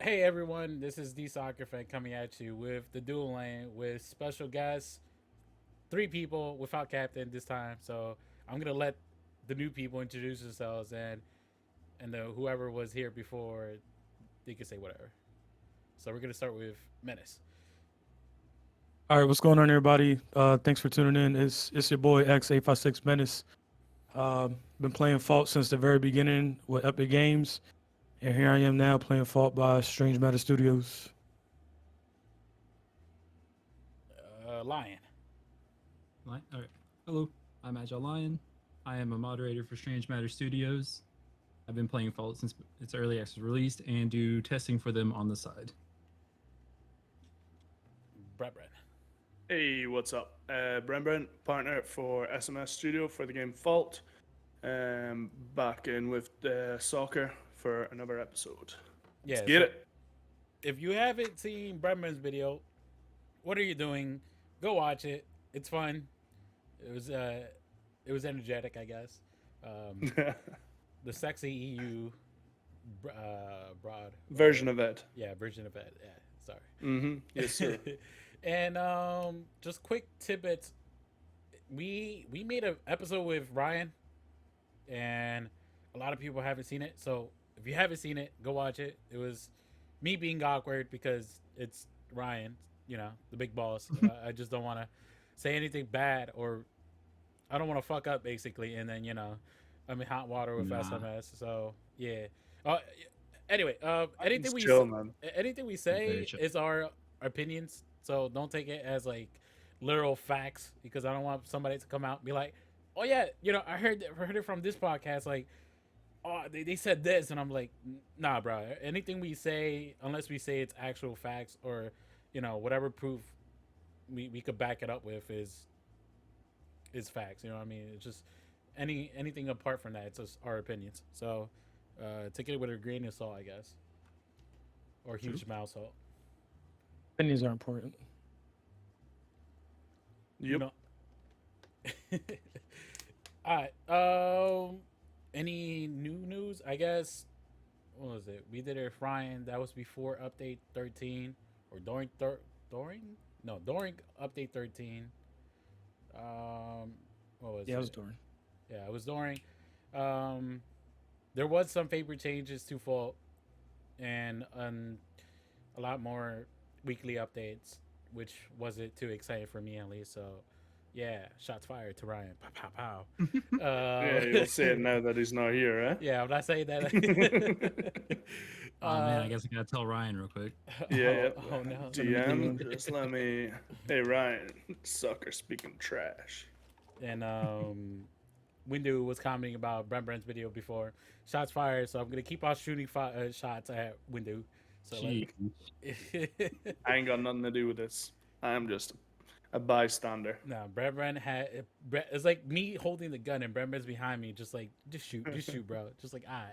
Hey everyone, this is DeSoccerfan coming at you with the dual lane with special guests, three people without captain this time. So I'm gonna let the new people introduce themselves and whoever was here before they can say whatever. So we're gonna start with Menace. All right, what's going on, everybody? Thanks for tuning in. It's your boy X856 Menace. Been playing Fault since the very beginning with Epic Games, and here I am now playing Fault by Strange Matter Studios. Lion. All right. Hello, I'm Agile Lion. I am a moderator for Strange Matter Studios. I've been playing Fault since its early access released and do testing for them on the side. BrenBren. Hey, what's up? BrenBren, partner for SMS Studio for the game Fault. Back in with soccer for another episode. Let's Yeah. get So it. if you haven't seen BrenBren's video, what are you doing? Go watch it. It's fun. It was uh, it was energetic, I guess. Um, the sexy EU broad Version of it. yeah version of it. Yeah, Yes, sir. sorry. And just quick tidbits. We made an episode with Ryan, and a lot of people haven't seen it. So if you haven't seen it, go watch it. It was me being awkward because it's Ryan, the big boss. I just don't want to say anything bad, or I don't want to fuck up basically, and then I'm in hot water with Nah, SMS. So yeah. Uh, anyway, It's chill, man. anything we very say chill. is our opinions. So don't take it as like literal facts, because I don't want somebody to come out and be like, "Oh yeah, I heard it from this podcast." Like, oh, they said this, and I'm like, "Nah, bro. Anything we say, unless we say it's actual facts or whatever proof we could back it up with is facts. You know what I mean? It's just anything apart from that, it's just our opinions. So take it with a grain of salt, I guess, or True. huge amount of salt. Opinions are important. You Yep. know. All right. Any new news? I guess. What was it? We did it with Ryan. That was before update 13, or during no during update 13. What was Yeah, I was it? doing. Yeah, it was during. Um, there was some favor changes to Fault, and a lot more weekly updates, which wasn't too exciting for me at least. So, yeah, shots fired to Ryan. Pow pow pow. Yeah, you'll say it now that he's not here, Yeah, I'm not saying that. eh? Oh man, uh, I guess I gotta tell Ryan real quick. Yeah, oh, yeah. oh no. Send him a DM, DM. just let me. Hey, Ryan, sucker speaking trash. And Windu was commenting about BrenBren's video before. Shots fired, so I'm gonna keep on shooting shots at Windu. So Gee, I ain't got nothing to do with this. I'm just a bystander. no, BrenBren it's like me holding the gun and BrenBren's behind me, just shoot, bro. Just like, alright.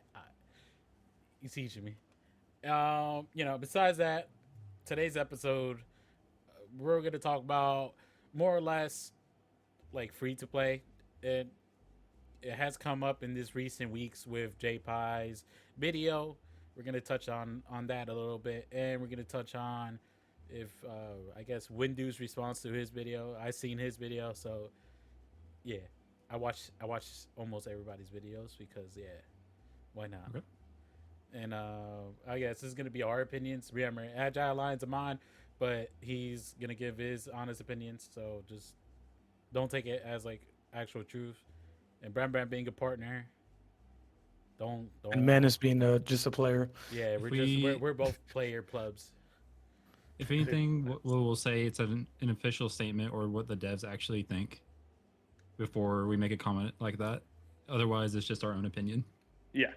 You teaching me. Besides that, today's episode, we're gonna talk about more or less like free to play. It has come up in this recent weeks with J Pie's video. We're gonna touch on that a little bit, and we're gonna touch on if I guess Windu's response to his video. I seen his video, so yeah, I watch almost everybody's videos because yeah, why not? okay. And I guess this is gonna be our opinions. Remember, Agile Lion's a mine, but he's gonna give his honest opinions. So just don't take it as like actual truth. And BrenBren being a partner, And don't. Menace being just a player. Yeah, If we're both player plebs. if anything, we'll say it's an official statement or what the devs actually think before we make a comment like that. Otherwise, it's just our own opinion. Yeah.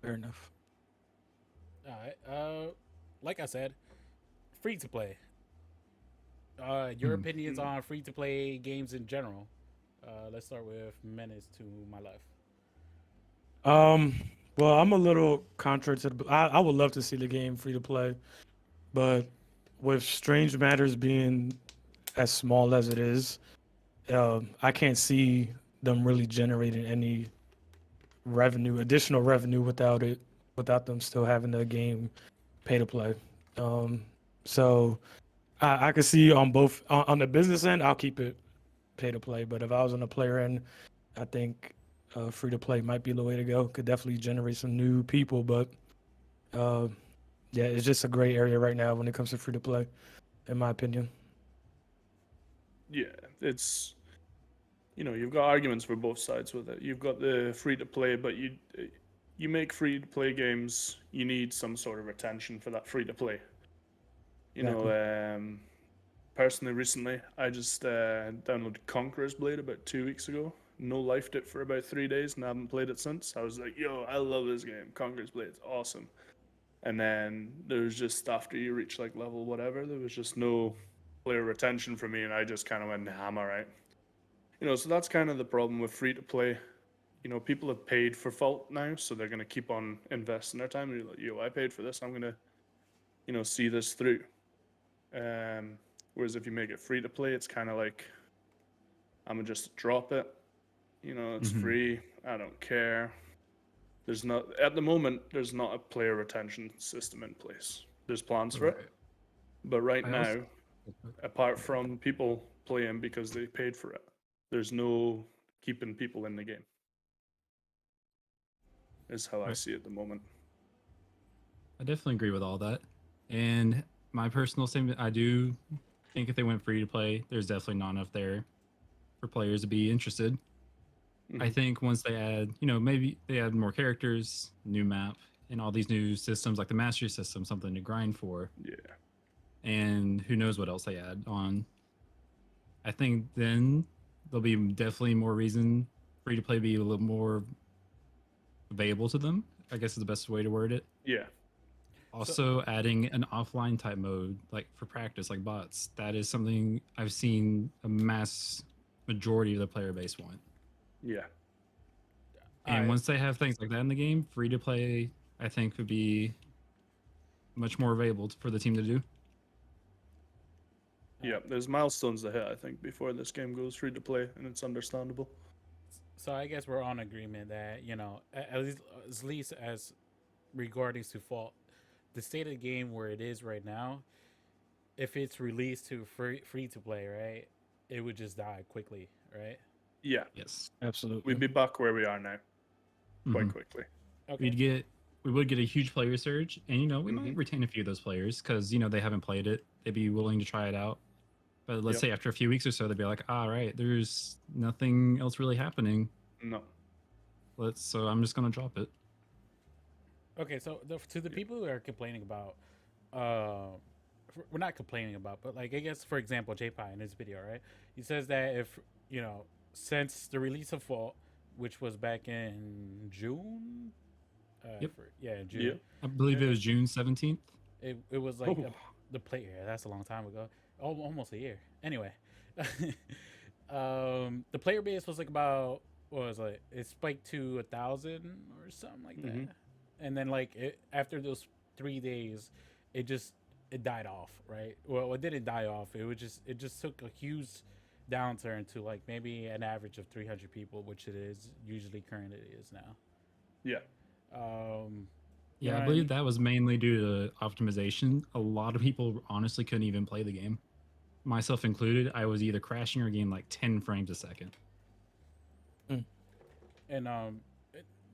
Fair enough. All right. Like I said, free to play. Your Hmm. opinions on free to play games in general. Let's start with Menace to my left. Um, well, I'm a little contrary to I would love to see the game free to play, but with Strange Matters being as small as it is, I can't see them really generating any additional revenue without them still having the game pay to play. So I can see on both on the business end, I'll keep it pay to play. But if I was on the player end, I think free to play might be the way to go. Could definitely generate some new people, but uh, yeah, it's just a gray area right now when it comes to free to play, in my opinion. Yeah, it's you've got arguments for both sides with it. You've got the free to play, but you make free to play games, you need some sort of retention for that free to play. Exactly. Personally, recently I just downloaded Conqueror's Blade about 2 weeks ago. No lifed it for about 3 days and I haven't played it since. I was like, yo, I love this game. Conqueror's Blade's awesome. And then there was just after you reach like level whatever, there was just no player retention for me, and I just kind of went, nah, I'm alright. So that's kind of the problem with free to play. People have paid for Fault now, so they're gonna keep on investing their time. And you're like, yo, I paid for this, I'm gonna, see this through. Whereas if you make it free to play, it's kind of like, I'm gonna just drop it. It's Mhm. free. I don't care. There's not at the moment. There's not a player retention system in place. There's plans for it, Right. but right I also now, apart from people playing because they paid for it, there's no keeping people in the game. Is how I Right. see it at the moment. I definitely agree with all that. And my personal statement, I do think if they went free to play, there's definitely not enough there for players to be interested. I Mhm. think once they add, maybe they add more characters, new map, and all these new systems like the mastery system, something to grind for, Yeah. and who knows what else they add on. I think then there'll be definitely more reason free to play be a little more available to them. I guess is the best way to word it. Yeah. So Also, adding an offline type mode, like for practice, like bots, that is something I've seen a mass majority of the player base want. Yeah. And I once they have things like that in the game, free to play, I think would be much more available for the team to do. Yeah. There's milestones to hit, I think, before this game goes free to play, and it's understandable. so I guess we're on agreement that at least as regarding to fault, the state of the game where it is right now, if it's released to free to play, right, it would just die quickly, right? Yeah. Yes. We'd Absolutely. be back where we are now quite hmm quickly. Okay. we would get a huge player surge, and we Hmm. might retain a few of those players because they haven't played it. They'd be willing to try it out. But let's Yep. say after a few weeks or so, they'd be like, "All right, there's nothing else really happening. No. So I'm just gonna drop it." Okay. So to the Yeah. people who are complaining about, uh, we're not complaining about, but like I guess for example, JPie in his video, right? He says that if since the release of Fault, which was back in June, Yep. yeah, Yeah. June. I believe it was June 17th. It was like Oh. the play. Yeah, that's a long time ago. Almost a year. Anyway, the player base was like about what was it? It spiked to 1,000 or something like that, Hmm. and then after those 3 days, it just it died off. Right. Well, it didn't die off. It just took a huge downturn to like maybe an average of 300 people, which it is usually current it is now. Yeah. You know Yeah, I what I believe mean? that was mainly due to optimization. A lot of people honestly couldn't even play the game, myself included. I was either crashing or getting like 10 frames a second. Mm. And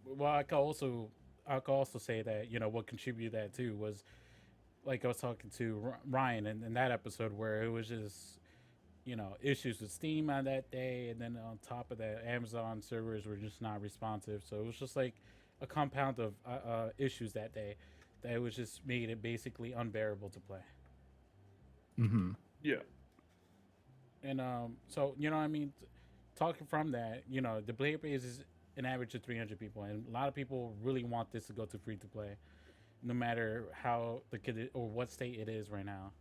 well, I could also say that what contributed that too was like I was talking to Ryan in that episode where it was just issues with Steam on that day, and then on top of that, Amazon servers were just not responsive. So it was just like a compound of issues that day that it was just made it basically unbearable to play. hmm Yeah. And so what I mean, talking from that, the player base is an average of 300 people, and a lot of people really want this to go to free to play, no matter how the kid or what state it is right now.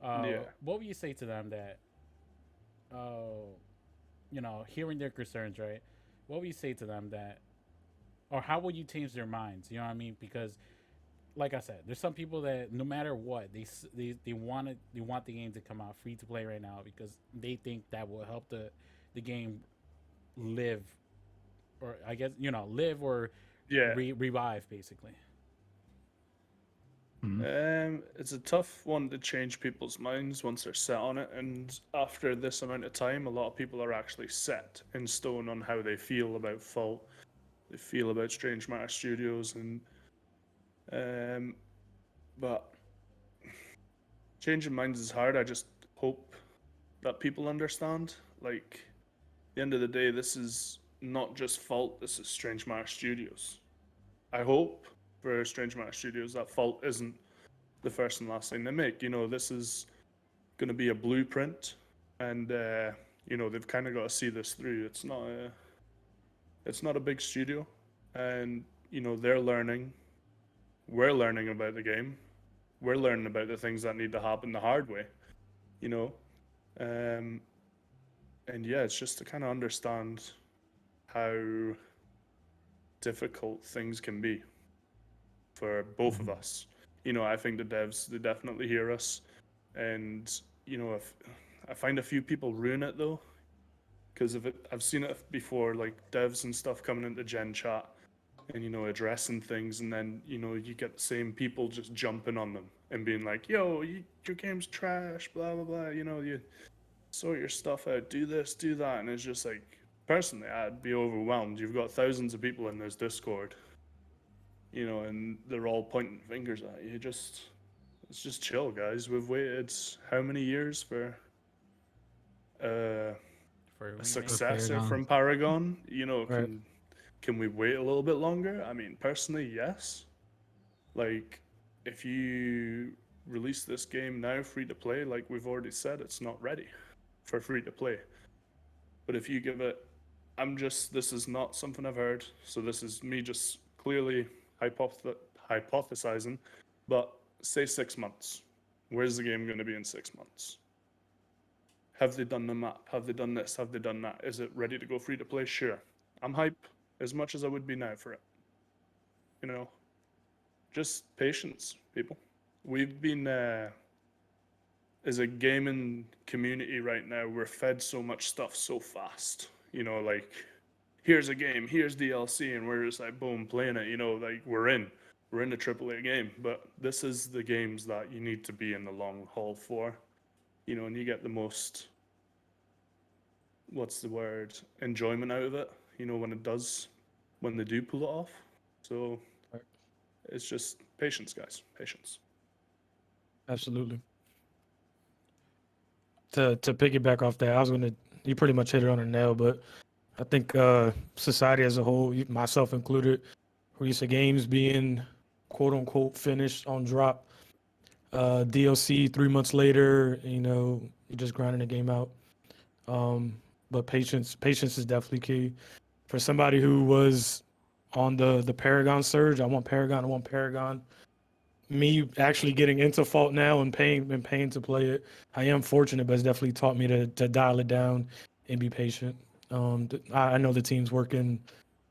Yeah. What would you say to them that, uh, hearing their concerns, right? What would you say to them that, or how would you change their minds? You know what I mean? Because, like I said, there's some people that no matter what, they want the game to come out free to play right now because they think that will help the game live, or I guess live or Yeah. revive basically. It's a tough one to change people's minds once they're set on it, and after this amount of time, a lot of people are actually set in stone on how they feel about Fault, they feel about Strange Matter Studios, and um, but changing minds is hard. I just hope that people understand. Like, at the end of the day, this is not just Fault. This is Strange Matter Studios. I hope for Strange Matter Studios that Fault isn't the first and last thing they make. You know, this is going to be a blueprint, and you know they've kind of got to see this through. It's not a big studio, and you know they're learning. We're learning about the game. We're learning about the things that need to happen the hard way. You know, um, and yeah, it's just to kind of understand how difficult things can be for both of us. You know, I think the devs, they definitely hear us, and you know, if I find a few people ruin it though, because I've seen it before, like devs and stuff coming into Gen chat and you know addressing things, and then you know you get the same people just jumping on them and being like, "Yo, your game's trash," blah blah blah. You know, you sort your stuff out, do this, do that, and it's just like, personally, I'd be overwhelmed. You've got thousands of people in this Discord, you know, and they're all pointing fingers at you. It's just chill, guys. We've waited how many years for uh, For a a remake. successor Paragon. from Paragon? You know, Right. can we wait a little bit longer? I mean, personally, yes. Like, if you release this game now free to play, like we've already said, it's not ready for free to play. But if you give it, this is not something I've heard, so this is me just clearly hypothesizing, but say 6 months. Where's the game going to be in 6 months? Have they done the map? Have they done this? Have they done that? Is it ready to go free to play? Sure. I'm hype as much as I would be now for it. You know, just patience, people. We've been, as a gaming community right now, we're fed so much stuff so fast. You know, like, here's a game, here's DLC, and we're just like, boom, playing it. You know, like, we're in the AAA game. But this is the games that you need to be in the long haul for. You know, and you get the most, what's the word, enjoyment out of it, you know, when they do pull it off. So Right. it's just patience, guys, patience. Absolutely. To piggyback off that, you pretty much hit it on the nail, but I think society as a whole, myself included, we're used to games being quote unquote finished on drop. DLC 3 months later, you know, you're just grinding the game out. But patience is definitely key. For somebody who was on the Paragon surge, I want Paragon, I want Paragon. Me actually getting into Fault now and paying to play it, I am fortunate, but it's definitely taught me to dial it down and be patient. I know the team's working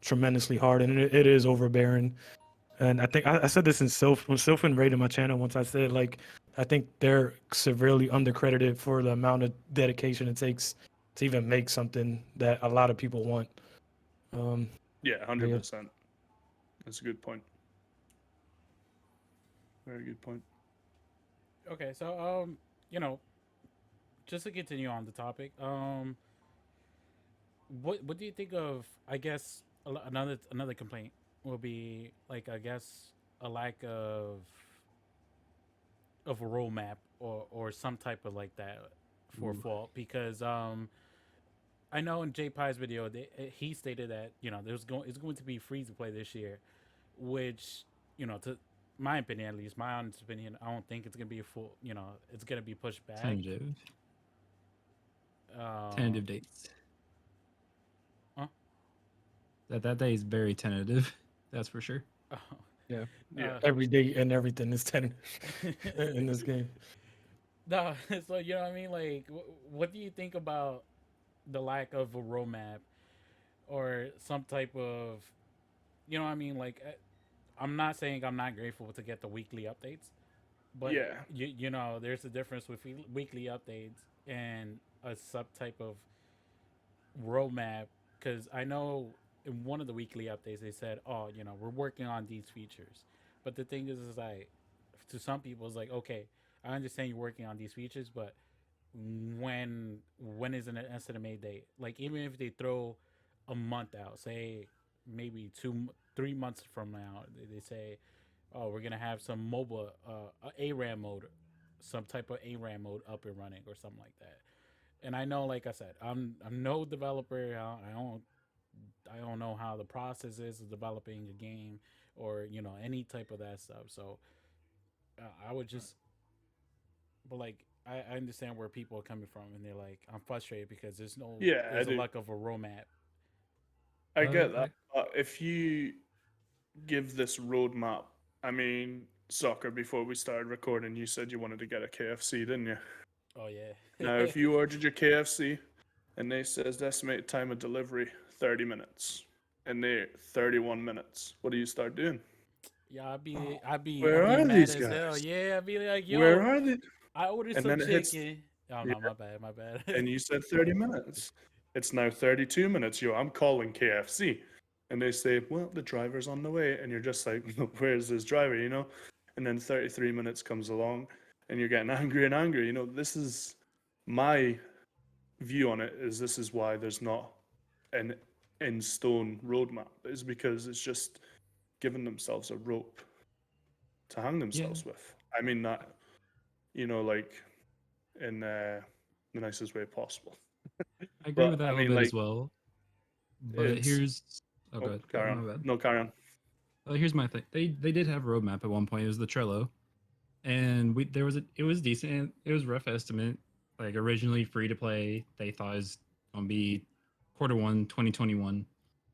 tremendously hard, and it is overbearing. And I think I said this when Sylphin rated my channel once. I said, like, I think they're severely undercredited for the amount of dedication it takes to even make something that a lot of people want. Yeah, But yeah. 100%. That's a good point. Very good point. Okay, so you know, just to continue on the topic, what do you think of? I guess another complaint will be like, I guess, a lack of a roadmap or some type of like that for Ooh. Fault, because I know in J Pie's video he stated that it's going to be free to play this year, which, to my opinion, at least my honest opinion, I don't think it's gonna be a full, it's gonna be pushed back. Tentative. Um, Tentative dates. huh? That day is very tentative. That's for sure. Yeah, Yeah. every day and everything is 10 in this game. No, so you know what I mean. Like, what do you think about the lack of a roadmap or some type of, you know what I mean? Like, I'm not saying I'm not grateful to get the weekly updates, but Yeah. there's a difference with weekly updates and a subtype of roadmap. Because I know in one of the weekly updates they said, "Oh, we're working on these features," but the thing is like, to some people, it's like, okay, I understand you're working on these features, but when is an estimated date? Like even if they throw a month out, say maybe 3 months from now, they say, oh, we're gonna have some mobile ARAM mode, some type of ARAM mode up and running or something like that. And I know, like I said, I'm no developer. I don't know how the process is of developing a game or any type of that stuff. So I would just, but like I understand where people are coming from, and they're like, I'm frustrated because Yeah, I there's a do. lack of a roadmap. I get that. I, But if you give this roadmap, I mean, soccer, before we started recording, you said you wanted to get a KFC, didn't you? Oh yeah. Now, if you ordered your KFC and they says the estimated time of delivery 30 minutes and they're 31 minutes, what do you start doing? Yeah, Oh, I'd where be are mad these as hell. guys? Yeah, I'd be like, Where yo, are they? I ordered And some then it hits, chicken. Oh yeah, no, my bad, my bad. and you said 30 minutes. It's now 32 minutes. Yo, I'm calling KFC. And they say, well, the driver's on the way. And you're just like, where's this driver, you know? And then 33 minutes comes along and you're getting angry and angry. You know, this is my view on it, is this is why there's not an in stone roadmap, is because it's just giving themselves a rope to hang yeah, themselves with. I mean that, like in the nicest way possible. I agree with But that I a little mean, bit like, as well. But it's here's oh, oh, go carry ahead, on. my bad. No, carry on. Here's my thing. They did have a roadmap at one point. It was the Trello, and it was decent. It was rough estimate. Like originally free to play, they thought it was gonna be quarter 1, 2021,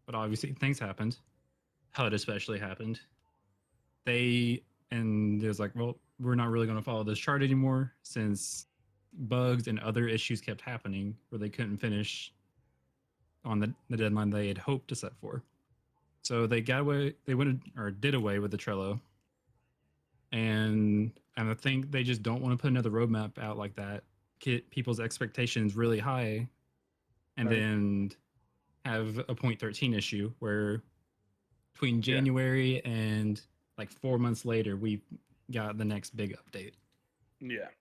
but obviously things happened. HUD especially happened. They and it was like, well, we're not really gonna follow this chart anymore since bugs and other issues kept happening where they couldn't finish on the deadline they had hoped to set for. So they got away. They went or did away with the Trello, and I think they just don't want to put another roadmap out like that. Get people's expectations really high, and Right. then have a point 13 issue where between Yeah. January and like 4 months later, we got the next big update. Yeah. Right.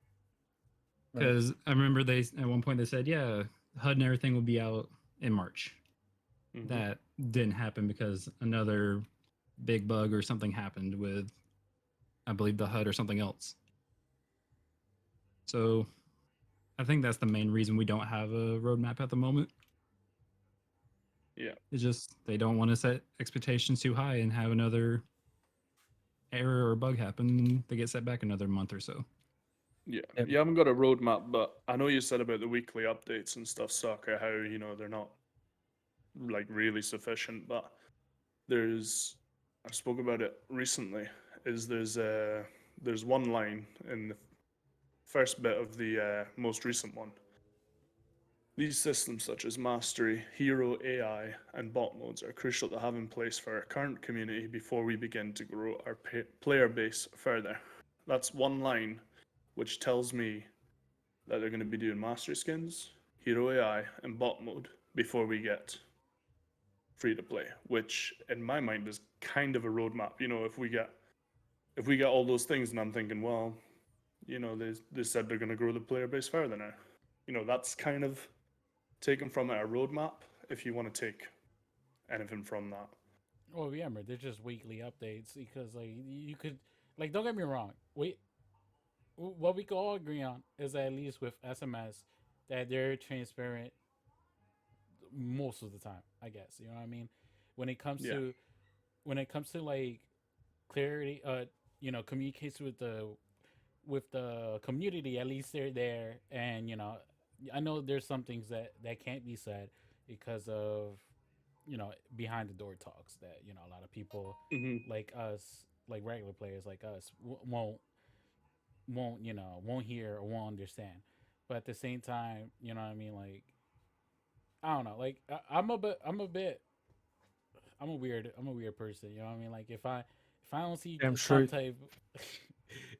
Because I remember they at one point they said, yeah, HUD and everything will be out in March. Hmm. That didn't happen because another big bug or something happened with, I believe, the HUD or something else. So I think that's the main reason we don't have a roadmap at the moment. Yeah. It's just they don't want to set expectations too high and have another error or bug happen. And they get set back another month or so. Yeah. Yep. You haven't got a roadmap, but I know you said about the weekly updates and stuff, soccer, how, they're not like really sufficient, but I spoke about it recently, is there's one line in the first bit of the most recent one. These systems such as Mastery, Hero AI, and bot modes are crucial to have in place for our current community before we begin to grow our player base further. That's one line which tells me that they're going to be doing Mastery skins, Hero AI, and bot mode before we get free to play, which in my mind is kind of a roadmap. If we get all those things, and I'm thinking, well, they said they're going to grow the player base further now. That's kind of taken from a roadmap, if you want to take anything from that. Well, remember, they're just weekly updates because, like, you could, like, don't get me wrong. What we can all agree on is that at least with SMS, that they're transparent most of the time. I guess you know what I mean. When it comes Yeah. to like clarity, communication with the community. At least they're there, and I know there's some things that can't be said because of behind the door talks that a lot of people Hmm. like us, like regular players like us, won't hear or won't understand. But at the same time, you know what I mean. Like I don't know. Like I'm a weird person. You know what I mean. Like if I don't see Yeah, I'm some sure. type, if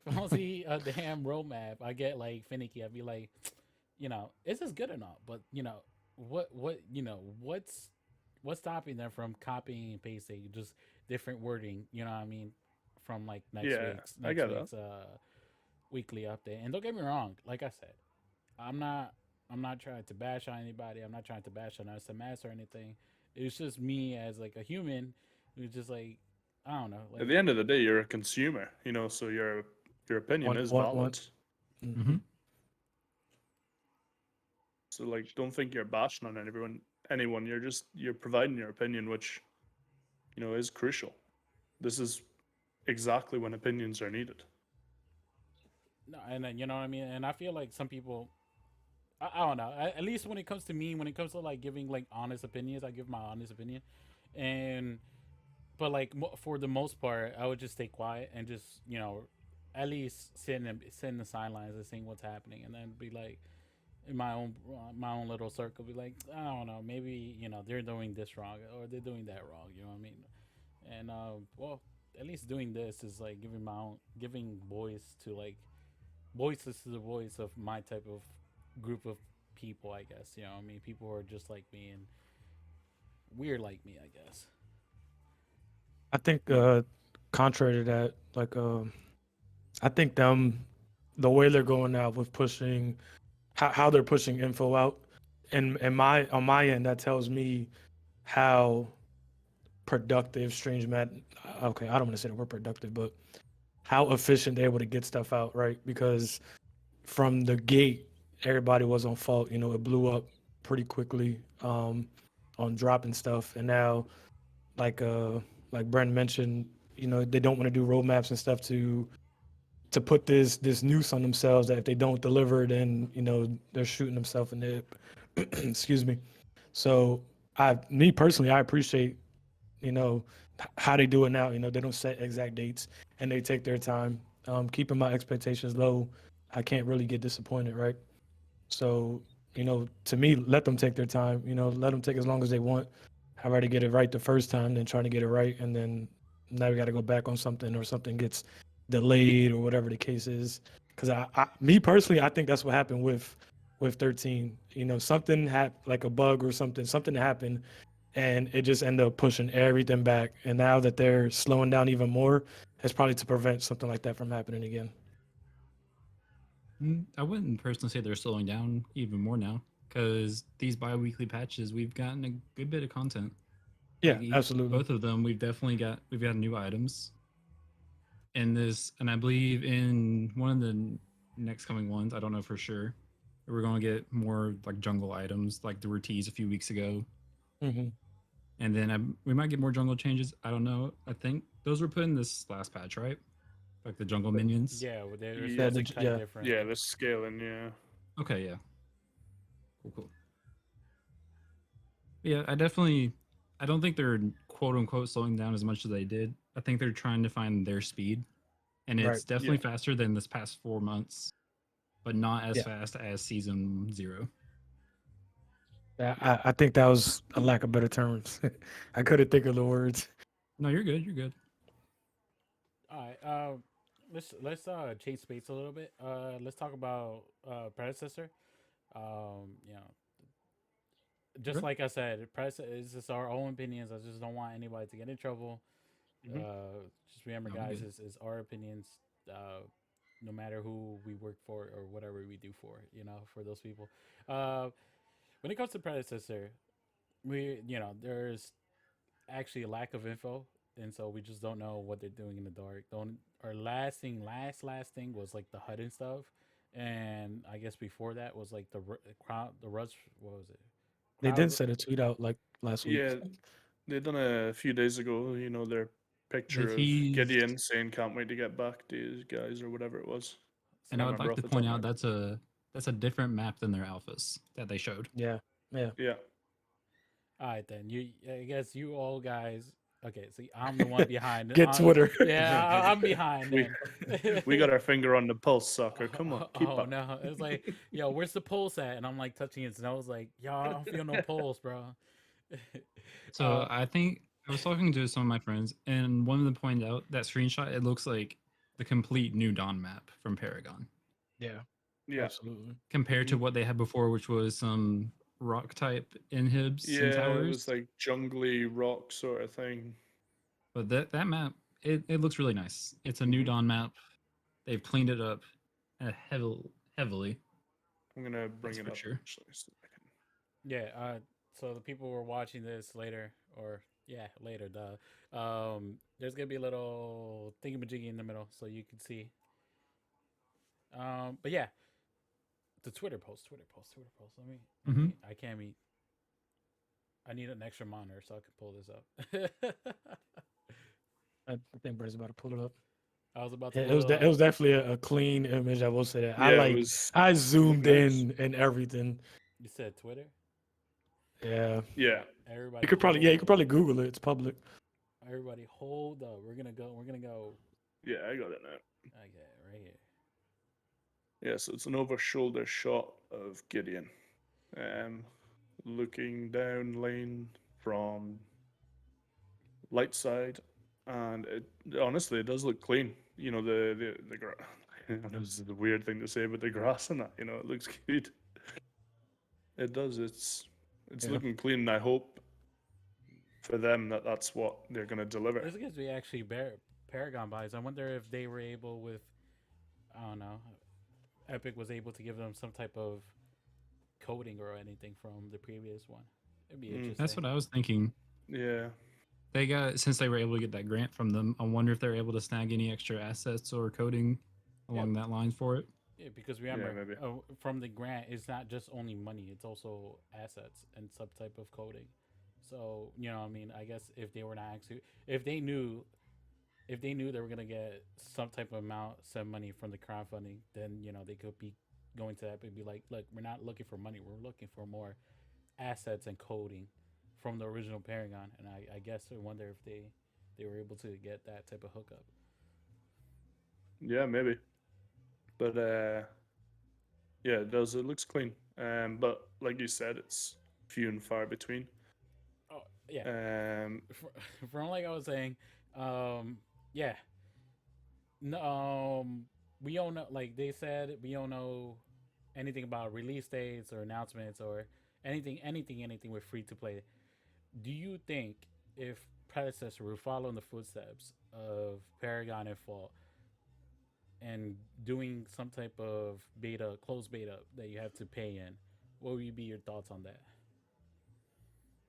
I don't see a damn roadmap, I get like finicky. I'd be like, is this good or not? But what's stopping them from copying and pasting just different wording? You know what I mean, from like Yeah, I get that. weekly update. And don't get me wrong, like I said, I'm not I'm not trying to bash on anybody. I'm not trying to bash on SMS or anything. It's just me as like a human who's just like I don't know, At like the end of the day, you're a consumer, so your opinion is One. valid. Mhm. So like, don't think you're bashing on anyone. You're providing your opinion, which is crucial. This is exactly when opinions are needed. no, and then you know what I mean. And I feel like some people, I don't know. At least when it comes to me, when it comes to like giving like honest opinions, I give my honest opinion, and but like for the most part, I would just stay quiet and just at least sit in the sidelines and seeing what's happening, and then be like in my own little circle, be like I don't know, maybe they're doing this wrong or they're doing that wrong. You know what I mean? And well, at least doing this is like giving voice to like voices to the voice of my type of group of people. I guess you know what I mean, people who are just like me and weird like me. I guess. I think contrary to that, like I think the way they're going now with pushing how they're pushing info out, and my on my end that tells me how productive Strange Mat. Okay, I don't want to say the word productive, but how efficient they're able to get stuff out, right? Because from the gate, everybody was on fault. It blew up pretty quickly on dropping stuff, and now like Brent mentioned, they don't want to do roadmaps and stuff to put this noose on themselves that if they don't deliver, then they're shooting themselves in the hip. Excuse me. So me personally, I appreciate you know how they do it now. They don't set exact dates and they take their time. Keeping my expectations low, I can't really get disappointed, right? So to me, let them take their time. Let them take as long as they want. I'd rather get it right the first time than trying to get it right and then now we got to go back on something or something gets delayed or whatever the case is. Because me personally, I think that's what happened with 13. Something happened, like a bug or something happened, and it just ended up pushing everything back. And now that they're slowing down even more, it's probably to prevent something like that from happening again. I wouldn't personally say they're slowing down even more now because these bi-weekly patches, we've gotten a good bit of content. Yeah, Like absolutely. both of them, we've got new items in this, and I believe in one of the next coming ones. I don't know for sure. We're gonna get more like jungle items, like there were teased a few weeks ago, Hmm. and then we might get more jungle changes. I don't know. I think those were put in this last patch, right? Like the jungle minions. Yeah, well, they're Yeah, supposed to cut Yeah. different. yeah, the scaling, yeah. Okay, yeah, cool. Yeah, I don't think they're quote unquote slowing down as much as they did. I think they're trying to find their speed, and Right. it's definitely Yeah. faster than this past 4 months, but not as Yeah. fast as season 0. Yeah, I think that was a lack of better terms. I couldn't think of the words. No, you're good. You're good. All right. Let's change space a little bit. Let's talk about predecessor. You know, just Okay. like I said, predecessor is just our own opinions. I just don't want anybody to get in trouble. Hmm. Just remember, No, we guys, good. is our opinions. No matter who we work for or whatever we do for, for those people. Uh, when it comes to predecessor, there's actually a lack of info, and so we just don't know what they're doing in the dark. Don't Our last thing was like the HUD and stuff, and I guess before that was like the crowd, the rush. What was it? They Crowd. did set a tweet out like last week. Yeah, they done a few days ago, their They picture of teased, Gideon saying can't wait to get back to you guys or whatever it was. I and can't I would remember like off to the top point of my out head. that's a different map than their alphas that they showed. Yeah. Yeah. Yeah. All right, then I guess you all guys. Okay, see, I'm the one behind. Get Twitter. Yeah, I'm behind we then. we got our finger on the pulse, soccer. Come on, keep Oh up. no, it's like, yo, where's the pulse at? And I'm like touching it, and I was like, yo, I don't feel no pulse, bro. So I think I was talking to some of my friends, and one of them pointed out that screenshot. It looks like the complete new Dawn map from Paragon Yeah. Yeah. Absolutely. compared to Mhm. what they had before, which was some rock type inhibs and Yeah, it was towers. like jungly rock sort of thing. But that map it looks really nice. It's a new Mhm. Dawn map. They've cleaned it up heavily. I'm gonna bring That's it for up sure. actually. So I can... Yeah. So the people who are watching this later, or yeah, later, duh. There's gonna be a little thingamajiggy in the middle, so you can see. But yeah, the Twitter post. Let me. Hmm. I can't meet. I need an extra monitor so I can pull this up. I think Brett's about to pull it up. I was about to Yeah, pull it it up. was definitely a clean image. I will say that. Yeah, it was. I It looked zoomed nice. in and everything. You said Twitter. Yeah, Yeah. Everybody you could hold. probably Google it. It's public. Everybody hold up. We're gonna go. We're gonna go. Yeah, I got it now. Okay, right here. Yeah, so it's an over-shoulder shot of Gideon, um, looking down lane from light side, and it honestly it does look clean. You know the grass. I know this is a weird thing to say, but the grass and that, it looks good. It does. It's Yeah. looking clean, and I hope for them that that's what they're gonna deliver. This gives me actually Paragon buys. I wonder if they were able with. I don't know. Epic was able to give them some type of coding or anything from the previous one. It'd be Mm, That's interesting. what I was thinking. yeah, They got since they were able to get that grant from them. I wonder if they're able to snag any extra assets or coding Yeah, along that line for it. yeah. Because yeah, remember, maybe. from the grant, it's not just only money; it's also assets and some type of coding. So I mean, I guess if they were not actually, if they knew they were gonna get some type of amount, some money from the crowdfunding, then they could be going to that and be like, look, we're not looking for money, we're looking for more assets and coding from the original Paragon. And I guess I wonder if they were able to get that type of hookup. Yeah, maybe. But yeah, it does. It looks clean. But like you said, it's few and far between. Oh yeah, Um, from like I was saying, yeah, no, we don't know. Like they said, we don't know anything about release dates or announcements or anything with free to play. Do you think if Predecessor were following the footsteps of Paragon and Fall and doing some type of beta, closed beta that you have to pay in, what would be your thoughts on that?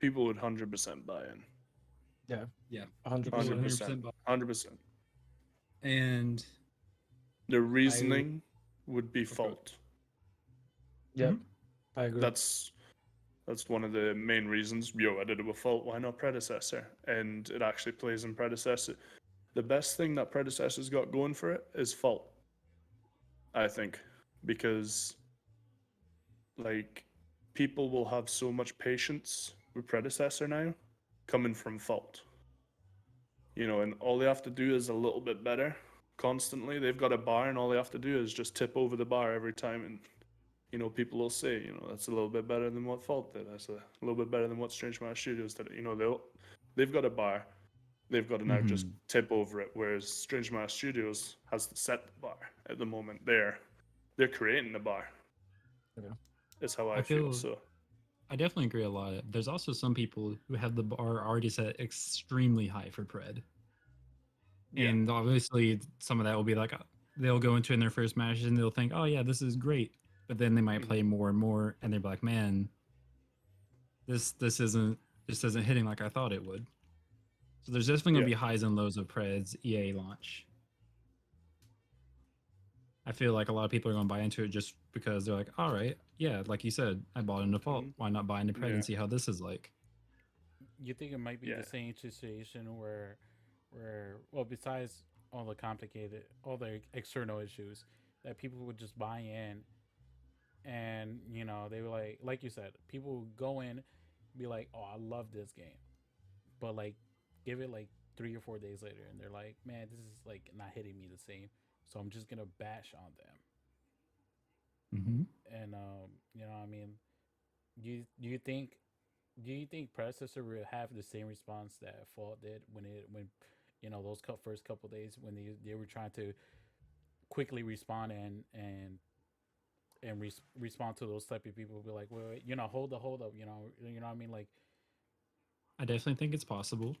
people would 100% buy in. Yeah, Yeah, 100%. people would 100%. 100% buy. 100%. And The I reasoning would be okay. fault. Yep, Mhm. I agree. That's one of the main reasons. Yo, I did it with fault. Why not Predecessor? And it actually plays in Predecessor. The best thing that Predecessor's got going for it is fault, I think, because like people will have so much patience with Predecessor now, coming from fault. And all they have to do is a little bit better constantly. They've got a bar, and all they have to do is just tip over the bar every time, and people will say, that's a little bit better than what Fault did. That's a little bit better than what Strange Matter Studios did. They've got a bar. They've got to now just Mhm. tip over it. Whereas Strange Matter Studios has to set the bar at the moment. They're creating the bar. Yeah. Is how I I feel. feel So I definitely agree a lot. There's also some people who have the bar already set extremely high for pred. yeah, And obviously some of that will be like they'll go into in their first match and they'll think, "Oh yeah, this is great." But then they might hmm play more and more and they're like, "Man, this isn't hitting like I thought it would." So there's definitely going yeah, to be highs and lows of Pred's EA launch. I feel like a lot of people are going to buy into it just because they're like, "All right, yeah, like you said, I bought in default. hmm Why not buy into Pred yeah, and see how this is like?" You think it might be yeah. the same situation where well, besides all the external issues, that people would just buy in, and they were like you said, people would go in, be like, oh, I love this game, but like give it like 3 or 4 days later, and they're like, man, this is like not hitting me the same, so I'm just gonna bash on them. Mm-hmm. And I mean, do you think Predecessor will have the same response that Fault did when those first couple days when they were trying to quickly respond and respond to those type of people, be like, wait, hold up, you know what I mean, like I definitely think it's possible.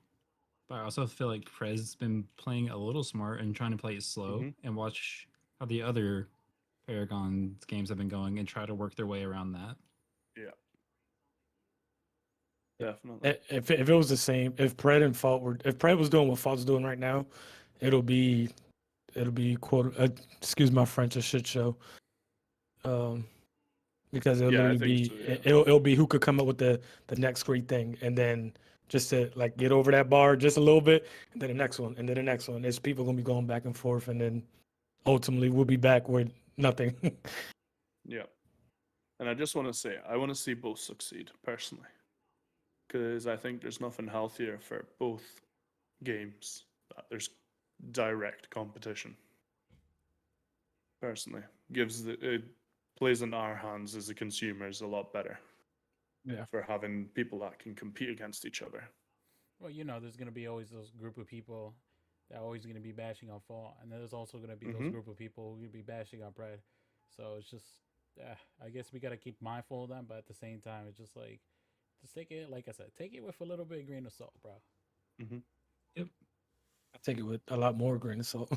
But I also feel like Prez's been playing a little smart and trying to play it slow Mhm. and watch how the other Paragon games have been going and try to work their way around that. Yeah. Definitely. If it was the same, if Pred was doing what Fault's doing right now, it'll be quote excuse my French, a shit show. Because it'll Yeah, I literally think be so. Yeah. it'll be who could come up with the next great thing, and then just to like get over that bar just a little bit, and then the next one, and then the next one. There's people gonna be going back and forth, and then ultimately we'll be back with nothing. Yeah. And I just want to say, I want to see both succeed personally, because I think there's nothing healthier for both games that there's direct competition. Personally, it plays in our hands as the consumers a lot better Yeah. for having people that can compete against each other. Well, there's gonna be always those group of people that are always gonna be bashing on Fall, and then there's also gonna be those Hmm. group of people who are gonna be bashing on Bread. So it's just, I guess we gotta keep mindful of them, but at the same time, it's just like, just take it, like I said, take it with a little bit of grain of salt, bro. Hmm. Yep. I take it with a lot more grain of salt.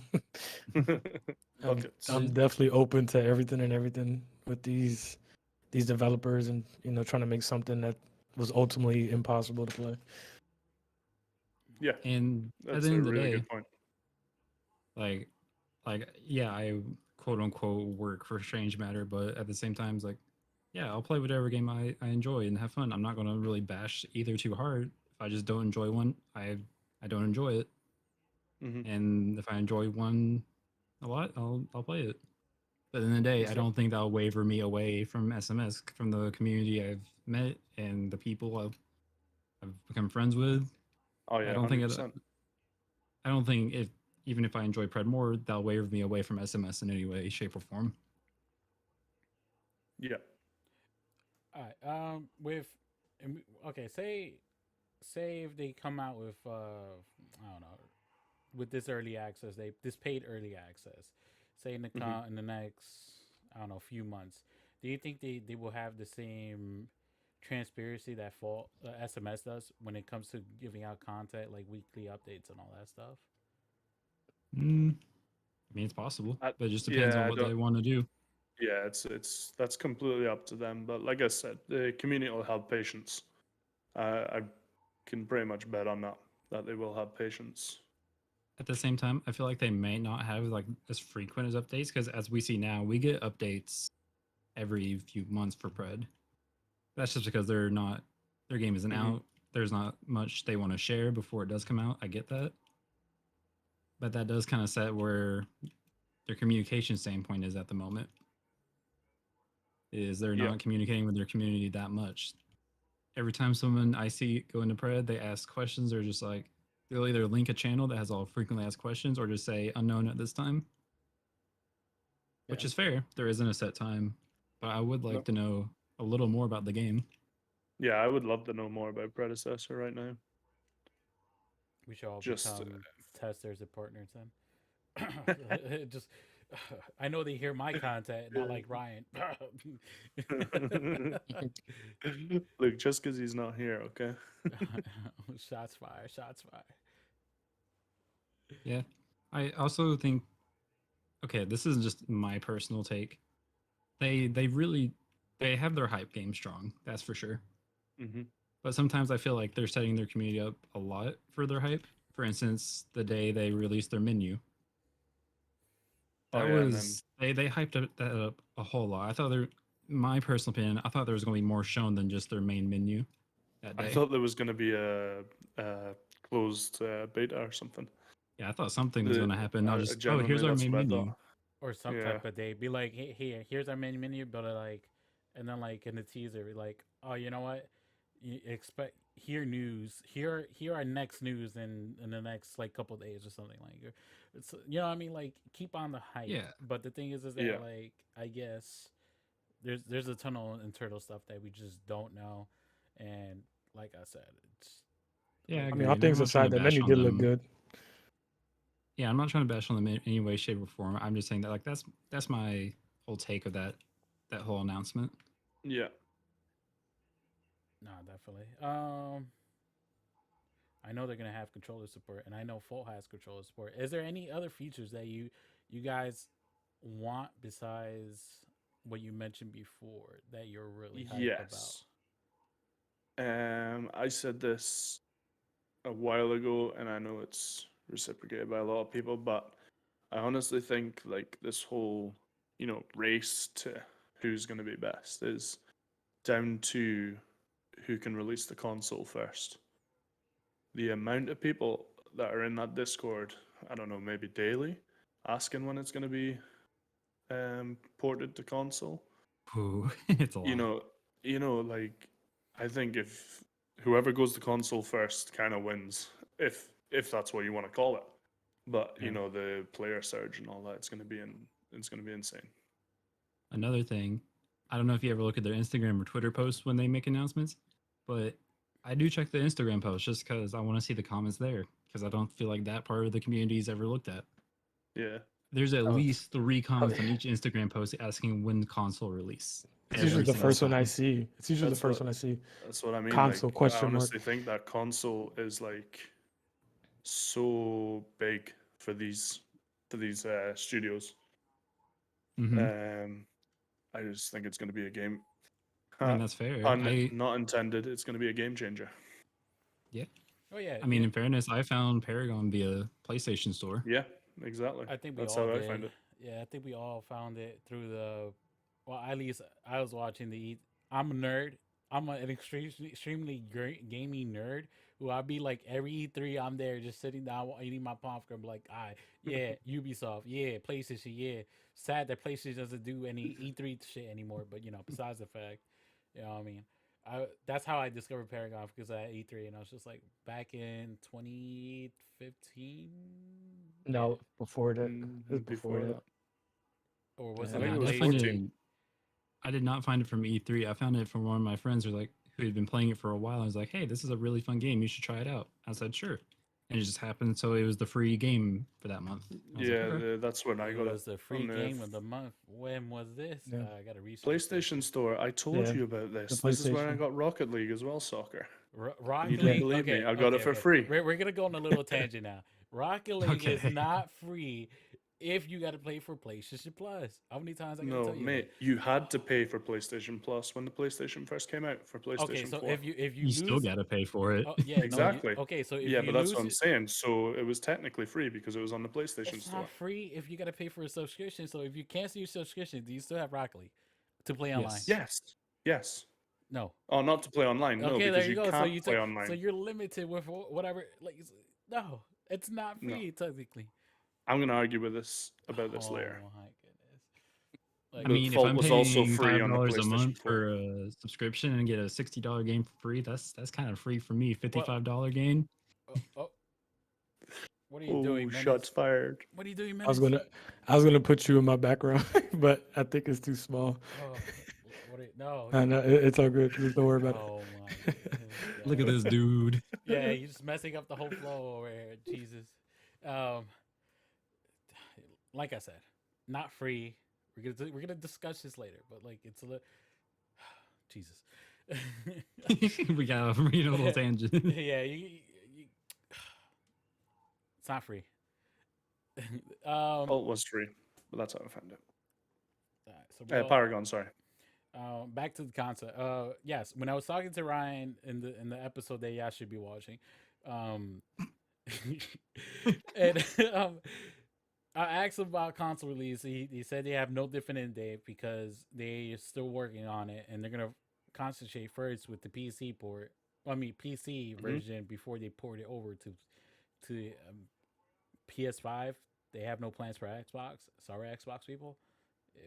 Buckets. I'm definitely open to everything with these developers, and trying to make something that was ultimately impossible to play. Yeah, And at that's the a end of the really day, good point. like yeah, I quote unquote work for Strange Matter, but at the same time, it's like, yeah, I'll play whatever game I enjoy and have fun. I'm not gonna really bash either too hard. If I just don't enjoy one, I don't enjoy it. Hmm. And if I enjoy one a lot, I'll play it. But in the day, I Exactly. don't think that'll waver me away from SMS, from the community I've met and the people I've become friends with. Oh I yeah, don't think it, 100%. I don't think if even if I enjoy Pred more, that'll waver me away from SMS in any way, shape, or form. Yeah. All right. Okay. Say if they come out with I don't know, with this early access, this paid early access, say Hmm. in the next, I don't know, few months, do you think they will have the same transparency that fall SMS does when it comes to giving out content like weekly updates and all that stuff? Mm, I mean, it's possible, I, but it just depends yeah, on I what don't. they want to do. Yeah, it's that's completely up to them. But like I said, the community will have patience. I can pretty much bet on that they will have patience. At the same time, I feel like they may not have like as frequent as updates because as we see now, we get updates every few months for Pred. That's just because their game isn't Hmm. out. There's not much they want to share before it does come out. I get that, but that does kind of set where their communication standpoint is at the moment. Is they're Yeah. not communicating with their community that much. Every time someone I see go into Pred, they ask questions. They're just like they'll either link a channel that has all frequently asked questions or just say unknown at this time, which Yeah. is fair. There isn't a set time, but I would like No. to know a little more about the game. Yeah, I would love to know more about Predecessor right now. We should all Just become testers and partners then. Just, I know they hear my content, not like Ryan. look, just because he's not here, okay? Shots fired. Shots fired. Yeah, I also think okay, this is just my personal take. They really they have their hype game strong, that's for sure. Hmm. But sometimes I feel like they're setting their community up a lot for their hype. For instance, the day they released their menu, Oh that yeah, and then was they hyped that up a whole lot. I thought there, my personal opinion, I thought there was going to be more shown than just their main menu that I day. thought there was going to be a closed beta or something. Yeah, I thought something was going to happen. Not just oh, here's Genuinely, our that's main what I menu. thought. Or some Yeah. type of day. Be like, hey, here's our main menu, but like, and then like in the teaser, be like, oh, you know what? You expect hear news. Here our next news in the next like couple days or something like. It's you know what I mean. Like keep on the hype. Yeah, But the thing is Yeah. that like I guess there's a ton of internal stuff that we just don't know, and like I said, it's yeah, I like I mean, all agree. I'm things not trying to aside, the bash menu on did look them. good. Yeah, I'm not trying to bash on them in any way, shape, or form. I'm just saying that like that's my whole take of that whole announcement. Yeah. no, definitely. I know they're gonna have controller support, and I know Full has controller support. Is there any other features that you guys want besides what you mentioned before that you're really hype about? Yes. I said this a while ago, and I know it's reciprocated by a lot of people, but I honestly think like this whole, race to who's going to be best is down to who can release the console first. The amount of people that are in that Discord, I don't know, maybe daily, asking when it's going to be ported to console. Ooh, it's a You lot. know, like I think if whoever goes to console first kind of wins, if that's what you want to call it. But Yeah. the player surge and all that, it's gonna be insane. Another thing, I don't know if you ever look at their Instagram or Twitter posts when they make announcements, but I do check the Instagram posts just because I want to see the comments there because I don't feel like that part of the community is ever looked at. Yeah, There's at Oh, least 3 comments on each Instagram post asking when console release. it's usually Every the single first one I time. see. It's usually the that's first what one I see. that's what I mean. Console Like, I question mark. honestly think that console is like so big for these studios. Hmm. I just think it's gonna be a game. I mean, that's fair. Pun not intended. It's gonna be a game changer. Yeah. Oh yeah, I mean, in fairness, I found Paragon via PlayStation Store. Yeah, exactly. I think we That's all how I did. find it. Yeah, I think we all found it through the. Well, at least I was watching the. I'm a nerd. I'm an extremely gaming nerd who I'll be like every E3 I'm there just sitting down eating my popcorn like, yeah, Ubisoft, yeah, PlayStation, yeah. Sad that PlayStation doesn't do any E3 shit anymore, but besides the fact, what I mean. That's how I discovered Paragon because I had E3 and I was just like back in 2015. Yeah. No, before that. It's before Before that. that, Or was Yeah. it I think like it I was did find it. 14. I did not find it from E3. I found it from one of my friends who had been playing it for a while. I was like, "Hey, this is a really fun game. You should try it out." I said, "Sure," and it just happened. So it was the free game for that month. I was like, Yeah, "Okay." that's when I it got it was the free on the game of the month? When was this? Yeah. I gotta research that PlayStation shit. Store. I told Yeah, you about the this. This is where I PlayStation. got Rocket League as well, soccer. And you Rocket didn't League. believe me. Okay, I got okay, it for okay. free. We're gonna go on a little tangent now. Rocket League is Okay. not free if you gotta pay for PlayStation Plus. How many times I gotta No, tell you mate, that? you had to pay for PlayStation Plus when the PlayStation first came out for Okay, PlayStation so 4. if you You still lose, gotta pay for it. oh yeah, no, you Exactly. okay. So if Yeah, you but that's what lose I'm it, saying. So it was technically free because it was on the PlayStation it's Store. not free if you gotta pay for a subscription. So if you cancel your subscription, do you still have Rocket League to play online? Yes. Yes. Yes. No. Oh, not to play online. No, Okay, there because you you go. can't play So online. you're limited with whatever. Like, no, it's not No. free technically. I'm going to argue about this Oh later. my goodness! I Like, The mean, if Fault I'm was also paying free on the $5 a PlayStation month 4. for a subscription and get a $60 game for free, that's kind of free for me. what? $55 game. Oh, what are you Oh, doing, shots Menace? fired. What are you doing, I was Menace? gonna, I was gonna put you in my background, but I think it's too small. Oh, what? Are you, no. And it's all good. Just don't worry about Oh my it. goodness, Look at guys. this dude. Yeah, you're just messing up the whole flow over here. Jesus. Um, like I said, not free. We're gonna discuss this later, but like it's a little. Jesus. We got a little tangent. Yeah, it's not free. Fault was free, but that's how I found it. So Paragon, sorry. back to the concept. Yes, when I was talking to Ryan in the episode that y'all should be watching, and I asked him about console release. He said they have no definite date because they're still working on it and they're gonna concentrate first with the PC port. I mean PC version before they port it over to PS5. They have no plans for Xbox. Sorry, Xbox people.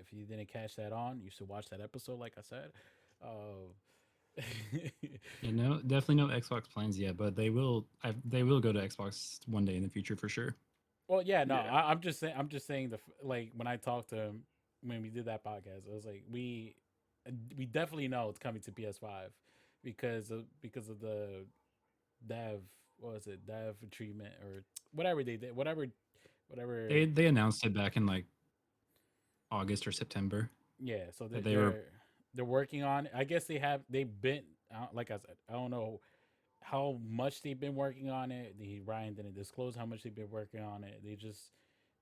If you didn't catch that on, you should watch that episode. Like I said. Yeah, no, definitely no Xbox plans yet, but they will. They will go to Xbox one day in the future for sure. Well, yeah, no, Yeah. I'm just saying. I'm just saying like when I talked to him when we did that podcast, I was like, we definitely know it's coming to PS5 because of the dev. What was it? Dev treatment or whatever they did. Whatever. They announced it back in like August or September Yeah. So that they were. they're working on it. I guess they've been like I said. I don't know how much they've been working on it. Ryan didn't disclose how much they've been working on it.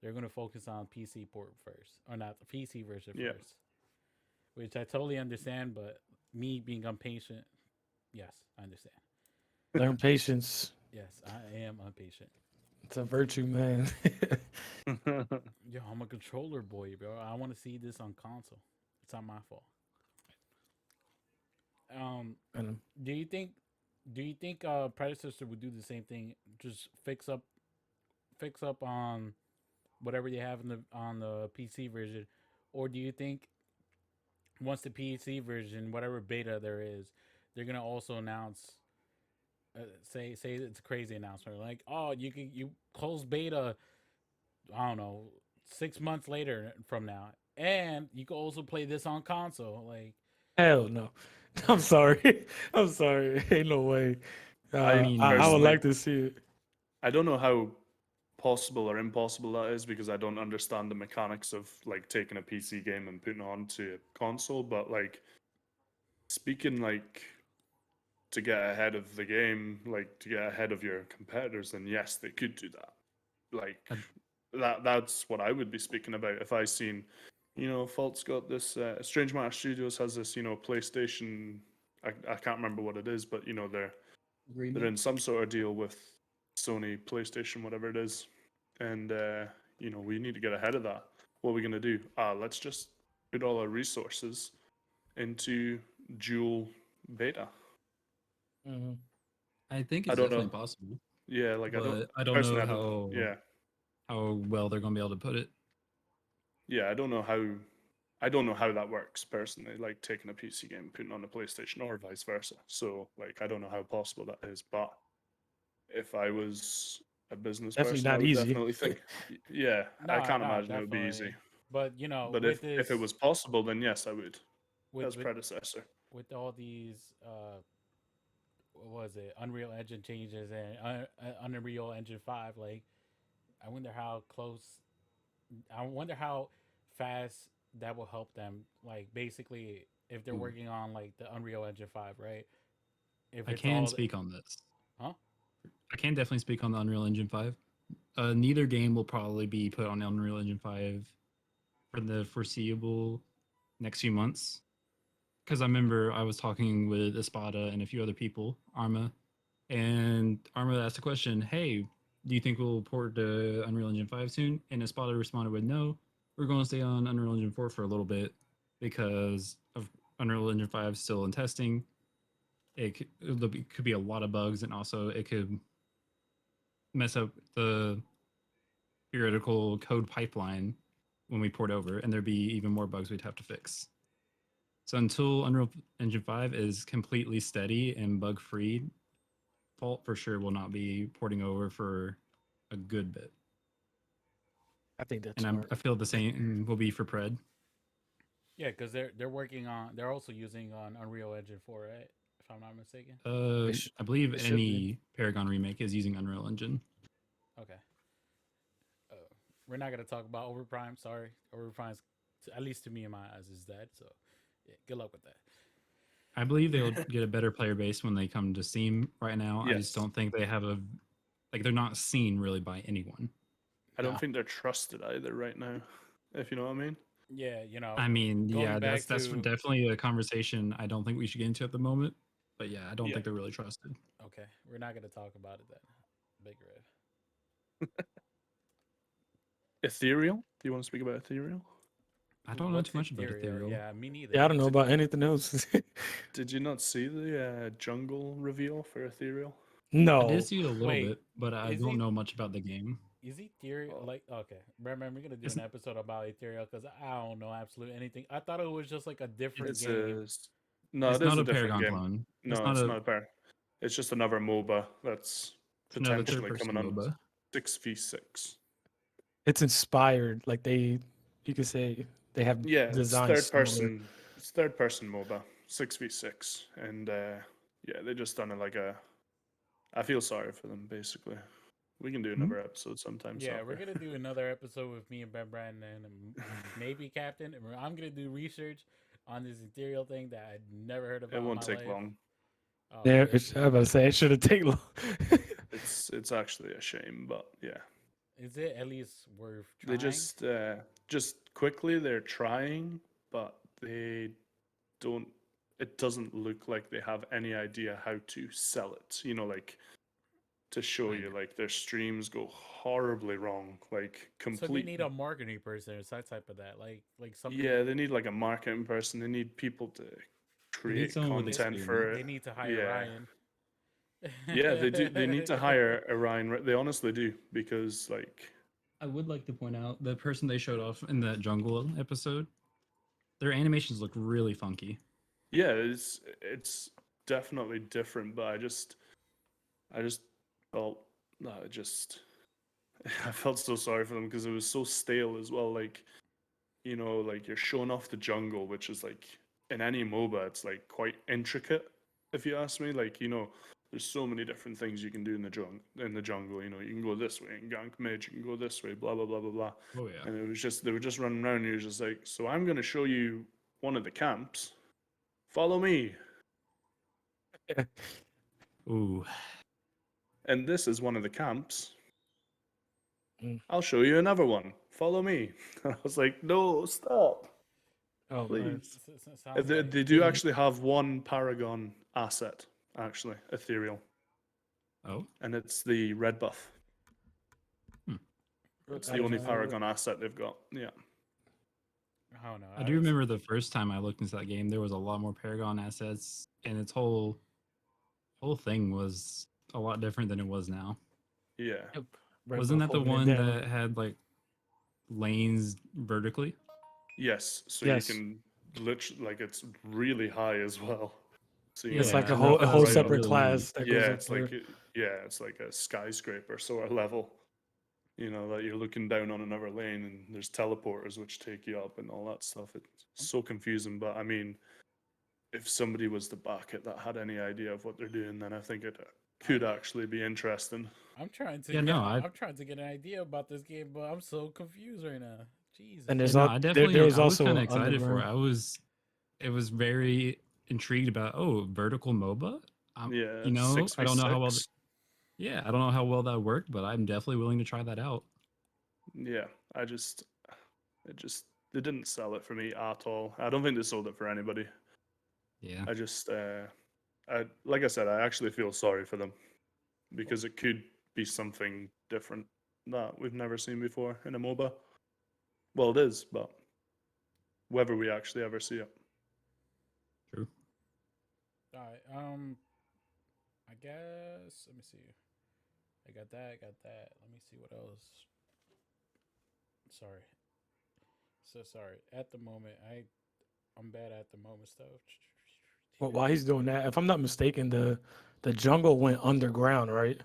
They're going to focus on PC port first, or not the PC version Yeah. first, which I totally understand. But me being impatient, yes, I understand. Learn patience. Yes, I am impatient. It's a virtue, man. Yo, I'm a controller boy, bro. I want to see this on console. It's not my fault. Um, And do you think? Do you think Predecessor would do the same thing? Just fix up on whatever they have in the on the PC version, or do you think once the PC version, whatever beta there is, they're gonna also announce, say it's a crazy announcement like, oh, you close beta, I don't know, 6 months later from now, and you can also play this on console. Like, hell no. I'm sorry. I'm sorry. Ain't no way. I I, mean, I would Personally, like to see it. I don't know how possible or impossible that is because I don't understand the mechanics of like taking a PC game and putting it onto a console. But like speaking like to get ahead of the game, like to get ahead of your competitors, then yes, they could do that. Like I- that's what I would be speaking about if I seen, Fault's got this. Strange Matter Studios has this, PlayStation. I can't remember what it is, but they're in some sort of deal with Sony, PlayStation, whatever it is, and we need to get ahead of that. What are we gonna do? Let's just put all our resources into dual beta. Hmm. I think I it's don't definitely know. possible, Yeah, like but I don't personally, know I don't. Yeah, how well they're going to be able to put it. yeah, I don't know how. I don't know how that works personally. Like taking a PC game, and putting it on a PlayStation, or vice versa. So, like, I don't know how possible that is. But if I was a business Definitely person, I not would easy. definitely think, yeah, I no, can't no, imagine it would be easy. definitely. But But with if it this, was possible, then yes, I would. with As with predecessor. with all these what was it, Unreal Engine changes and Unreal Engine 5, like, I wonder how close, I wonder how fast that will help them. Like, basically, if they're Ooh, working on like the Unreal Engine 5, right? If I it's can all, speak on this. huh? I can definitely speak on the Unreal Engine 5. Neither game will probably be put on Unreal Engine 5 for the foreseeable next few months. Because I remember I was talking with Espada and a few other people, Arma, and Arma asked the question, "Hey, do you think we'll port to Unreal Engine 5 soon?" And Espada responded with, "No, we're going to stay on Unreal Engine 4 for a little bit because of Unreal Engine 5 still in testing. It could be a lot of bugs, and also it could mess up the theoretical code pipeline when we port over, and there'd be even more bugs we'd have to fix." So until Unreal Engine 5 is completely steady and bug free, Fault for sure will not be porting over for a good bit. I think that's And smart. I feel the same will be for Pred. Yeah, because they're working on, they're also using on Unreal Engine 4, right? If I'm not mistaken. I believe It should be. any Paragon remake is using Unreal Engine. Okay. Uh, we're not gonna talk about Overprime. Sorry, Overprime's, at least to me in my eyes, is dead. So, yeah, good luck with that. I believe they'll get a better player base when they come to Steam. Right now, I just Yes. don't think they have they're not seen really by anyone. I don't No. think they're trusted either right now, if you know what I mean. Yeah, I mean, going yeah, back that's to, definitely a conversation I don't think we should get into at the moment. But yeah, I don't Yeah. think they're really trusted. okay, we're not gonna talk about it then. Big Red. Ethereal? Do you want to speak about Ethereal? I don't know What's too much about Ethereal? Ethereal. Yeah, me neither. Yeah, I don't know about anything else. Did you not see the jungle reveal for Ethereal? I did No. see it a little Wait, bit, but I is don't he know much about the game. is Ethereal Oh, like, okay? Remember, we're gonna do It's, an episode about Ethereal because I don't know absolutely anything. I thought it was just like a different it's game. a no, it's it is not a a different Paragon game. clone. It's No, not it's a not a pair. It's just another MOBA that's it's another third potentially person coming on MOBA. 6v6. It's inspired. Like you could say they have Yeah, it's designs third similar. person. It's third person MOBA, 6v6, and yeah, they just done it like a. I feel sorry for them basically. We can do Hmm? another episode sometime, Yeah, we're soccer. gonna do another episode with me and BrenBren and maybe Captain. I'm gonna do research on this Ethereal thing that I'd never heard It about in won't my take life. long. Oh, Yeah, man. I was about to say it should have taken long. It's actually a shame, but yeah. Is it at least worth They trying? just quickly they're trying, but they don't. It doesn't look like they have any idea how to sell it. You know, like to show you, like their streams go horribly wrong, like So they complete. need a marketing person or some type of that, like somebody. Yeah, they need like a marketing person. They need people to They need create someone with content experience. for They it. need to hire Yeah, Ryan. yeah, they do. They need to hire a Ryan. They honestly do because like I would like to point out the person they showed off in that jungle episode. Their animations look really funky. yeah, it's definitely different. But I just felt no, it just I felt so sorry for them because it was so stale as well. Like you know, like you're showing off the jungle, which is like in any MOBA, it's like quite intricate. If you ask me, like you know, there's so many different things you can do in the jungle. You know, you can go this way and gank mid. You can go this way. Blah blah blah blah blah. Oh yeah. And it was just they were just running around. And you're just like, so I'm gonna show you one of the camps. Follow me. Ooh. And this is one of the camps. Mm. I'll show you another one. Follow me. I was like, no, stop, Oh man. please. Sounds They, like they do actually have one Paragon asset, actually, ethereal, Oh. and it's the red buff. It's the only Paragon asset they've got. Yeah. I don't know. I do remember the first time I looked into that game, there was a lot more Paragon assets, and its whole thing was a lot different than it was now. Yeah. Yep. Red Wasn't buff that the holding it one down. that had like lanes vertically? Yes. So Yes. you can literally like it's really high as well. So you It's can like a Yeah, whole that a whole was separate really class that goes yeah, up it's there. like it's like a skyscraper sort of level. You know that you're looking down on another lane and there's teleporters which take you up and all that stuff. It's so confusing. But I mean, if somebody was to back it that had any idea of what they're doing, then I think it could actually be interesting. I'm trying to Yeah, get. no, I'm trying to get an idea about this game, but I'm so confused right now. Jesus. And Yeah, there's no, al- I there definitely was I was also kind of an excited for it. underground. It was very intrigued about vertical MOBA. Yeah, You know, I don't know how well 6v6. yeah, I don't know how well that worked, but I'm definitely willing to try that out. Yeah, it just they didn't sell it for me at all. I don't think they sold it for anybody. Yeah. I just I like I said, I actually feel sorry for them because it could be something different that we've never seen before in a MOBA. Well, it is, but whether we actually ever see it. True. All right. I guess. Let me see. I got that. I got that. Let me see what else. Sorry. So sorry. At the moment, I'm bad at the moment stuff. Well, while he's doing that, if I'm not mistaken, the jungle went underground, right?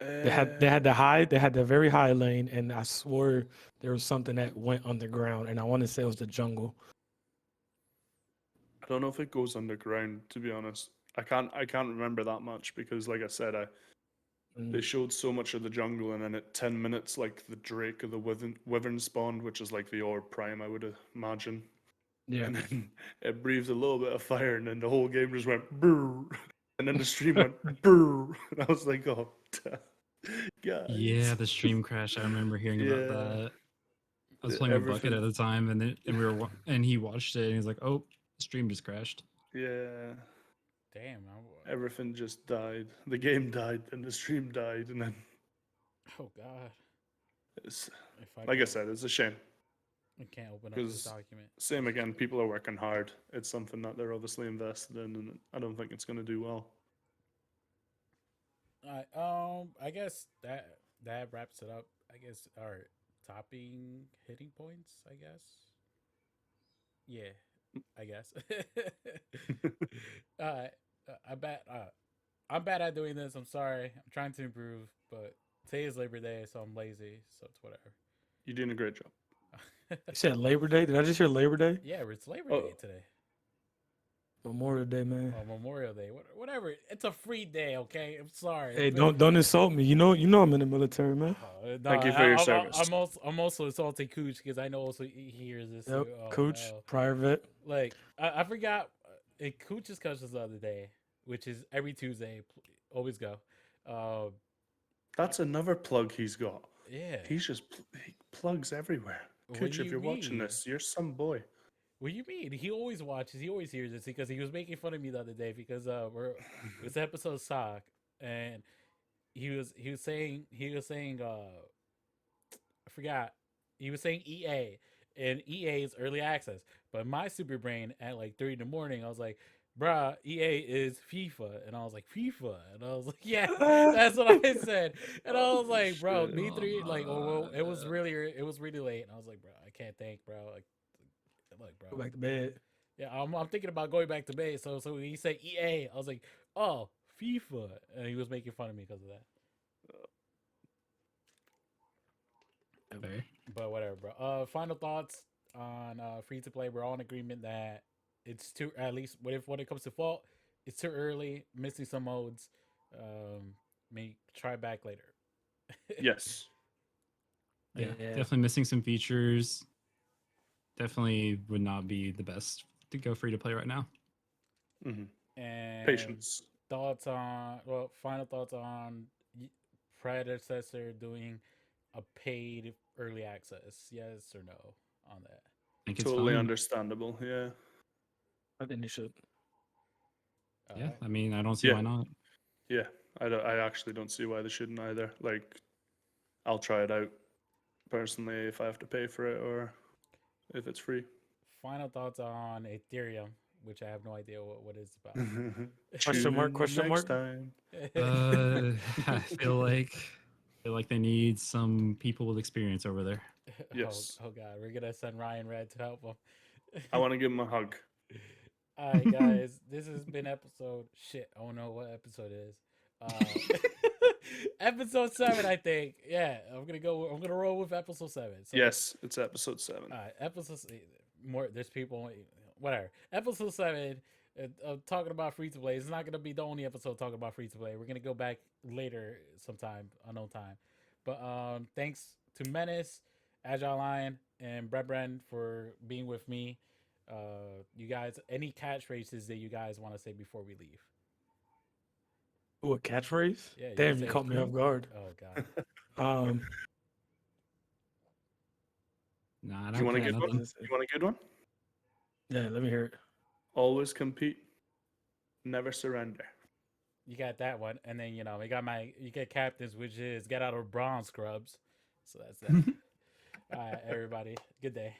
They had the very high lane, and I swore there was something that went underground, and I want to say it was the jungle. I don't know if it goes underground. To be honest, I can't remember that much because, like I said, they showed so much of the jungle, and then at 10 minutes, like the Drake or the Wyvern spawned, which is like the Orb Prime, I would imagine. Yeah. And then it breathed a little bit of fire, and then the whole game just went brrr, and then the stream went brrr, and I was like, oh, guys. Yeah, the stream crash. I remember hearing about Yeah. that. I was playing with Bucket at the time, and he watched it, and he's like, "Oh, the stream just crashed." Yeah. Damn. Everything just died. The game died, and the stream died, and then Oh God. it's If like I said, it's a shame. I can't open up this Because document. same again, people are working hard. It's something that they're obviously invested in, and I don't think it's going to do well. All right. I guess that wraps it up. I guess our topping hitting points. I guess. Yeah. I guess. All right. I'm bad at doing this. I'm sorry. I'm trying to improve, but today is Labor Day, so I'm lazy. So it's whatever. You're doing a great job. You said Labor Day? Did I just hear Labor Day? Yeah, it's Labor Day today. Memorial Day, man. Or Memorial Day, whatever. It's a free day, okay? I'm sorry. Hey, don't insult me. You know I'm in the military, man. No, Thank you for your service. I'm also insulting Cooch because I know also he hears this. Yep, too. Oh, Coach, hell. prior vet. Like I forgot Cooch's cousin the other day which is every Tuesday. Always go. That's another plug he's got. Yeah. He's just he plugs everywhere. What Cooch, do if you you're watching mean? this, you're some boy. What do you mean? He always watches. He always hears this because he was making fun of me the other day because it's episode of Sock, and he was saying I forgot, he was saying EA, and EA is early access, but my super brain at like 3 in the morning I was like, bruh, EA is FIFA, and I was like, FIFA, and I was like, yeah, that's what I said, and I was like, bro, shit. me three, like, oh, well, it was really late, and I was like, bro, I can't think, bro, like, look, bro, Go back to bed. yeah, I'm thinking about going back to base. So he said EA. I was like, oh, FIFA, and he was making fun of me because of that. Fair. But whatever, bro. Final thoughts on free to play. We're all in agreement that it's too, at least when it comes to fault, it's too early. Missing some modes. May try back later. Yes. Yeah, Yeah. definitely missing some features. Definitely would not be the best to go free to play right now. Hmm. And Patience. final thoughts on Predecessor doing a paid early access. Yes or no on that? I think it's Totally fine. understandable. Yeah. I think they should. Yeah, Alright. I mean, I don't see Yeah. why not. Yeah. I actually don't see why they shouldn't either. Like, I'll try it out personally if I have to pay for it or if it's free. Final thoughts on Ethereum, which I have no idea what it's about. Question mark, Tune in question next mark? time. I feel like they need some people with experience over there. Yes. Oh God, we're gonna send Ryan Red to help him. I want to give him a hug. All right, guys, this has been episode. Shit, I don't know what episode it is. Episode 7, I think. Yeah, I'm gonna roll with episode 7. So, Yes, it's episode 7. all right, more. There's people. Whatever. Episode 7. Talking about free to play. It's not gonna be the only episode talking about free to play. We're gonna go back later sometime, unknown time. But thanks to Menace, Agile Lion, and BrenBren for being with me. You guys, any catchphrases that you guys want to say before we leave? Ooh, a catchphrase? Yeah, you Damn, say you caught me it. off guard. Oh God. Nah, I Do don't you want a got good one? nothing. You want a good one? Yeah, let me hear it. Always compete, never surrender. You got that one, and then you get captains, which is get out of bronze scrubs. So that's that. All right, everybody. Good day.